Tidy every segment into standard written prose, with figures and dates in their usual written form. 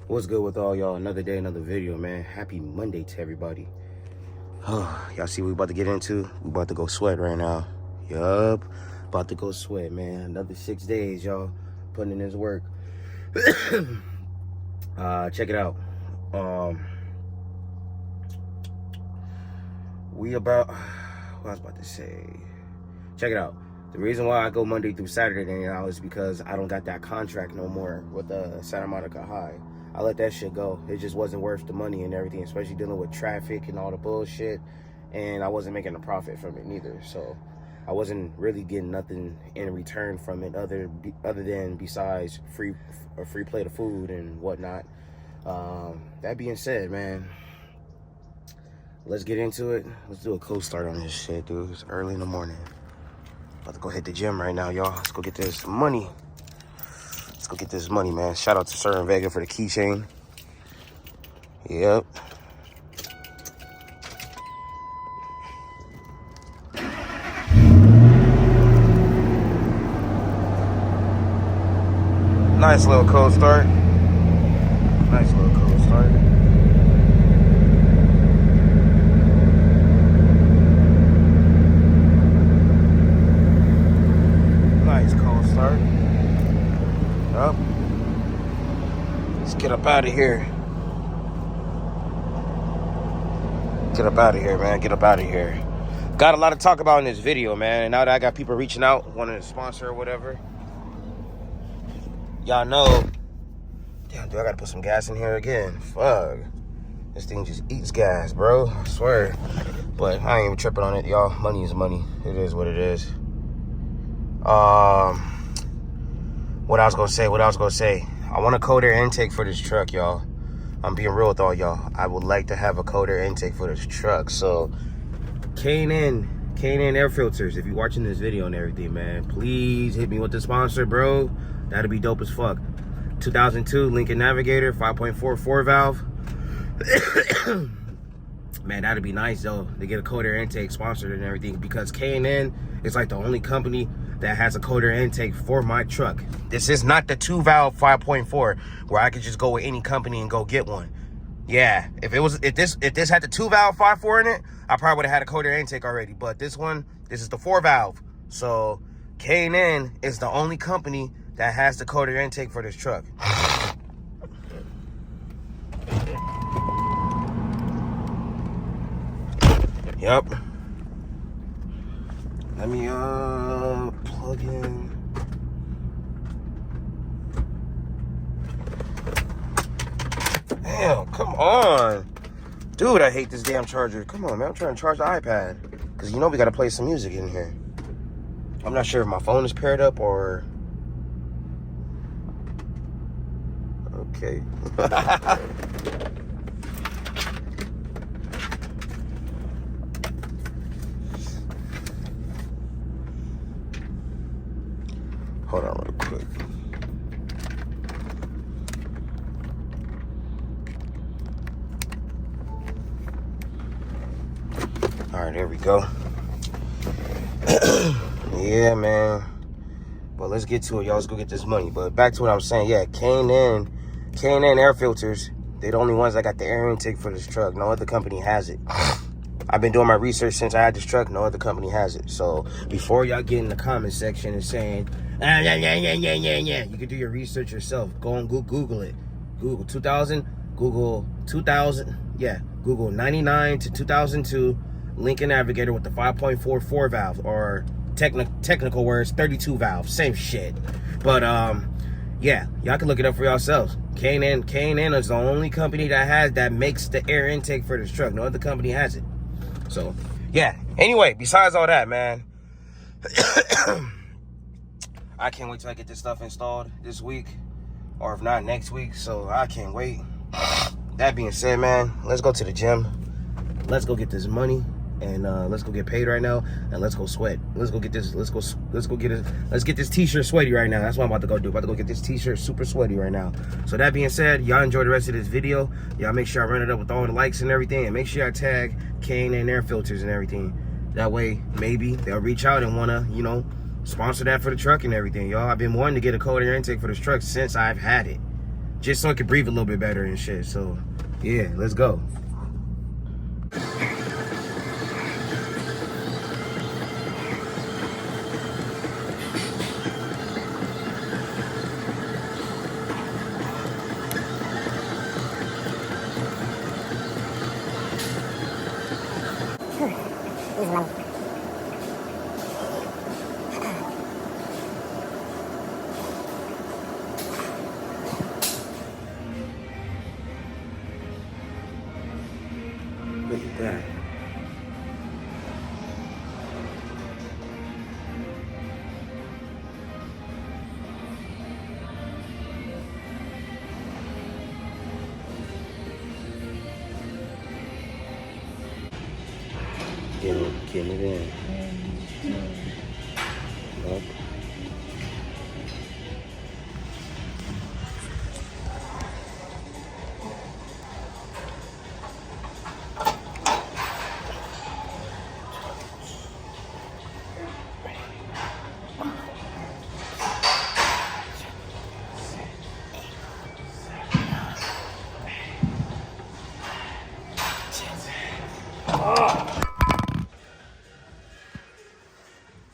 What's good with all y'all? Another day, another video, man. Happy Monday to everybody. Y'all see what we about to get into? We about to go sweat right now. Yup. About to go sweat, man. Another 6 days, y'all. Putting in this work. Check it out. What I was about to say. Check it out. The reason why I go Monday through Saturday now is because I don't got that contract no more with Santa Monica High. I let that shit go. It just wasn't worth the money and everything, especially dealing with traffic and all the bullshit. And I wasn't making a profit from it neither. So I wasn't really getting nothing in return from it other than besides a free plate of food and whatnot. That being said, man, let's get into it. Let's do a cold start on this shit, dude. It's early in the morning. About to go hit the gym right now, y'all. Let's go get this money. Let's go get this money, man. Shout out to Sir and Vega for the keychain. Yep. Nice little cold start. Nice little cold start. Nice cold start. Up. Let's get up out of here. Get up out of here, man. Get up out of here. Got a lot to talk about in this video, man. And now that I got people reaching out, wanting to sponsor or whatever. Y'all know. Damn, dude, I gotta put some gas in here again. Fuck. This thing just eats gas, bro. I swear. But I ain't even tripping on it, y'all. Money is money. It is what it is. What I was gonna say. I want a cold air intake for this truck, y'all. I'm being real with all y'all. I would like to have a cold air intake for this truck. So, K&N air filters. If you're watching this video and everything, man, please hit me with the sponsor, bro. That'd be dope as fuck. 2002 Lincoln Navigator, 5.4 4-valve. Man, that'd be nice though to get a cold air intake sponsored and everything, because K&N is like the only company that has a cold air intake for my truck. This is not the 2-valve 5.4 where I could just go with any company and go get one. Yeah, if this had the 2-valve 5.4 in it, I probably would have had a cold air intake already. But this is the 4-valve. So K&N is the only company that has the cold air intake for this truck. Yep. Let me plug in. Damn, come on. Dude, I hate this damn charger. Come on, man. I'm trying to charge the iPad. Because you know we got to play some music in here. I'm not sure if my phone is paired up or... Okay. Hold on real quick. All right, there we go. Yeah, man. But let's get to it, y'all. Let's go get this money. But back to what I was saying. Yeah, K&N air filters. They're the only ones that got the air intake for this truck. No other company has it. I've been doing my research since I had this truck. No other company has it. So before y'all get in the comment section and saying, yeah, you can do your research yourself. Go and Google it. Google 2000. Google 2000. Yeah, Google 99 to 2002 Lincoln Navigator with the 5.4 4-valve, or technical words, 32 valve. Same shit. But yeah, y'all can look it up for yourselves. K&N is the only company that makes the air intake for this truck. No other company has it. So, yeah. Anyway, besides all that, man, I can't wait till I get this stuff installed this week, or if not, next week. So I can't wait. That being said, man, let's go to the gym. Let's go get this money, and let's go get paid right now, and let's go sweat. Let's go get this. Let's get this t-shirt sweaty right now. That's what I'm about to go do. About to go get this t-shirt super sweaty right now. So that being said, y'all enjoy the rest of this video. Y'all make sure I run it up with all the likes and everything, and make sure I tag K&N air filters and everything. That way, maybe they'll reach out and wanna, you know, sponsor that for the truck and everything, y'all. I've been wanting to get a cold air intake for this truck since I've had it. just so I could breathe a little bit better and shit. So, yeah, let's go. Look at that. Getting it in. Nope.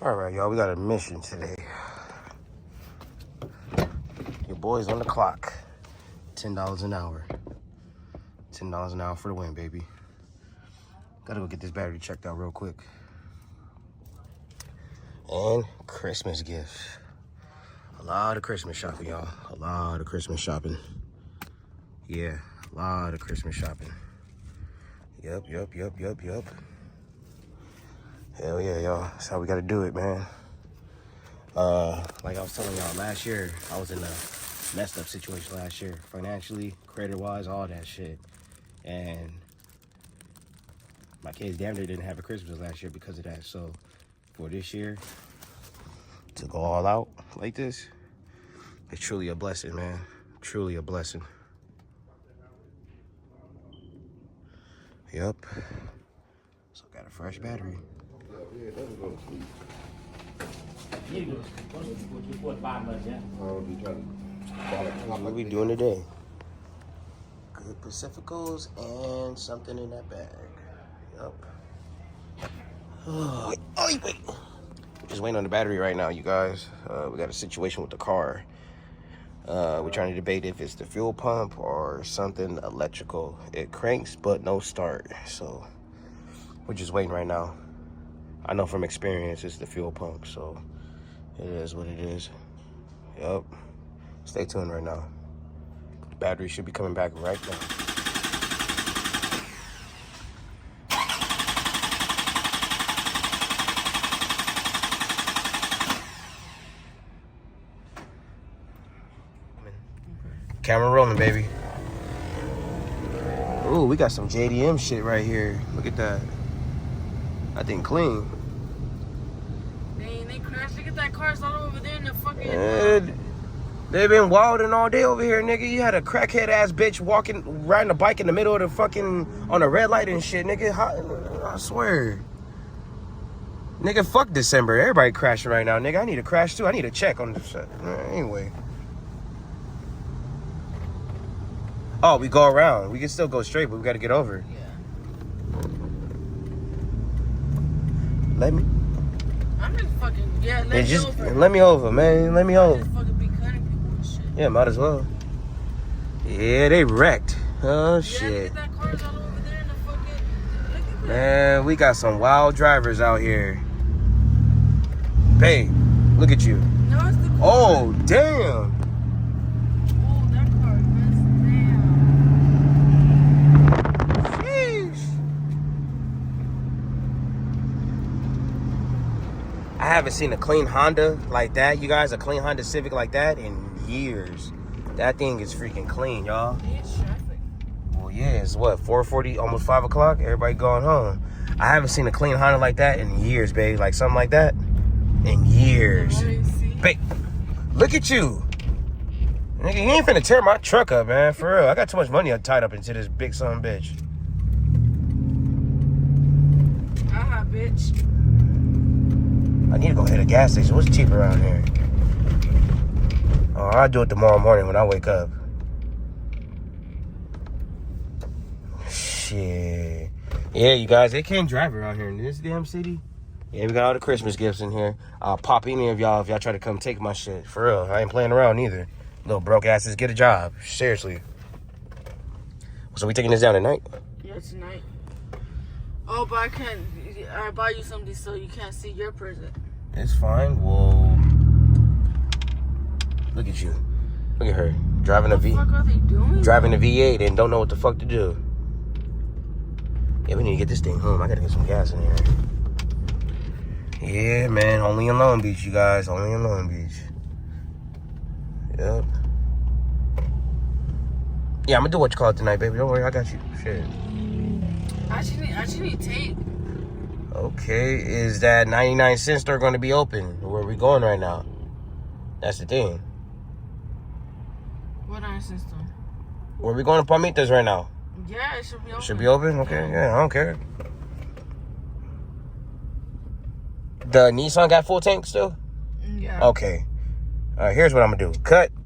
All right, y'all, we got a mission today. Your boy's on the clock. $10 an hour. $10 an hour for the win, baby. Gotta go get this battery checked out real quick. And Christmas gifts. A lot of Christmas shopping, y'all. A lot of Christmas shopping. Yeah, a lot of Christmas shopping. Yup. Hell yeah, y'all. That's how we gotta do it, man. Like I was telling y'all, last year, I was in a messed up situation last year. Financially, credit-wise, all that shit. And my kids damn near didn't have a Christmas last year because of that. So for this year, to go all out like this, it's truly a blessing, man. Truly a blessing. Yup. So got a fresh battery. What we doing today? Good Pacificos and something in that bag. Yup. Oh, wait. Just waiting on the battery right now, you guys. We got a situation with the car. We're trying to debate if it's the fuel pump or something electrical. It cranks, but no start. So we're just waiting right now. I know from experience it's the fuel pump, so it is what it is. Yup. Stay tuned right now. The battery should be coming back right now. Camera rolling, baby. Ooh, we got some JDM shit right here. Look at that. I think clean. Dang, they crashed. Look at that car's all over there in the fucking... They've been wilding all day over here, nigga. You had a crackhead ass bitch riding a bike in the middle of the fucking, on a red light and shit, nigga. I swear. Nigga, fuck December. Everybody crashing right now, nigga. I need to crash too. I need to check on this shit. Anyway. Oh, we go around. We can still go straight, but we got to get over. Yeah. Let me. I'm just fucking, yeah, let me over. Let me over, man. Let me over. Just fucking be cutting people and shit. Yeah, might as well. Yeah, they wrecked. Oh, yeah, shit. look at that car's all over there in the fucking, look at that. Man, we got some wild drivers out here. Babe, look at you. No, it's the car. Oh, damn. Oh, that car messed down. Sheesh. I haven't seen a clean Honda like that, you guys. A clean Honda Civic like that in years. That thing is freaking clean, y'all. It's traffic. Well, yeah, it's what, 4:40, almost 5 o'clock? Everybody going home. I haven't seen a clean Honda like that in years, babe. Like something like that in years. Babe, look at you. Nigga, you ain't finna tear my truck up, man. For real. I got too much money tied up into this big son of a bitch. Aha, bitch. I need to go hit a gas station. What's cheap around here? Oh, I'll do it tomorrow morning when I wake up. Shit. Yeah, you guys, they can't drive around here in this damn city. Yeah, we got all the Christmas gifts in here. I'll pop any of y'all if y'all try to come take my shit. For real, I ain't playing around either. Little broke asses, get a job. Seriously. So we taking this down tonight? Yeah, tonight. Oh, but I buy you something so you can't see your present. It's fine. Whoa. Look at you. Look at her. Driving What the fuck are they doing? Driving a V8 and don't know what the fuck to do. Yeah, we need to get this thing home. I gotta get some gas in here. Yeah, man. Only in Long Beach, you guys. Only in Long Beach. Yep. Yeah, I'm gonna do what you call it tonight, baby. Don't worry, I got you. Shit. I actually need tape. Okay, is that 99-cent store gonna be open? Where are we going right now? That's the thing. What nonsense though? Where are we going to Palmitas right now? Yeah, it should be open. Should be open? Okay, yeah, I don't care. The Nissan got full tank still? Yeah. Okay. All right, here's what I'm gonna do. Cut.